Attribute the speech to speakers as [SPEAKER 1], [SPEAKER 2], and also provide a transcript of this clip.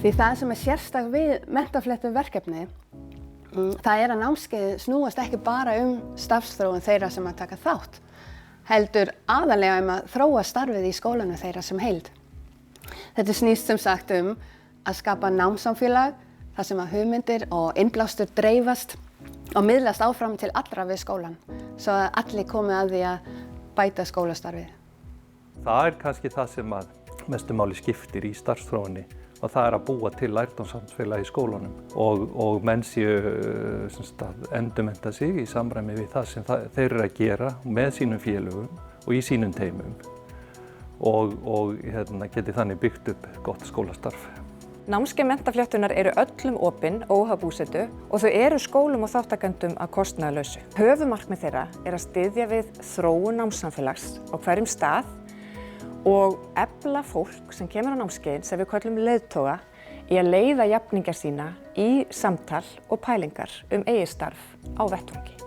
[SPEAKER 1] Því það sem sérstak við menntafléttu verkefni, það að námskeið snúast ekki bara starfsþróun þeirra sem að taka þátt, heldur aðallega að þróa starfið í skólanum þeirra sem heild. Þetta snýst sem sagt að skapa námssamfélag þar sem að hugmyndir og innblástur dreifast og miðlast áfram til allra við skólan, svo að allir komi að því að bæta skólastarfið.
[SPEAKER 2] Það kannski það sem að mestu máli skiptir í starfsþróunni og það að búa til lærdómssamfélag í skólanum og menn séu að endurmennta sig í samræmi við það sem þeir eru að gera með sínum félögum og í sínum teymum og geti þannig byggt upp gott skólastarf.
[SPEAKER 3] Námskeið menntafléttunnar eru öllum opin, óháð búsetu og þau eru skólum og þáttakendum að kostnaðarlausu. Höfuðmarkmið þeirra að styðja við þróun námssamfélags á hverjum stað og efla fólk sem kemur á námskeiðin sem við köllum leiðtoga í að leiða jafningja sína í samtal og pælingar eigið starf á vettvangi.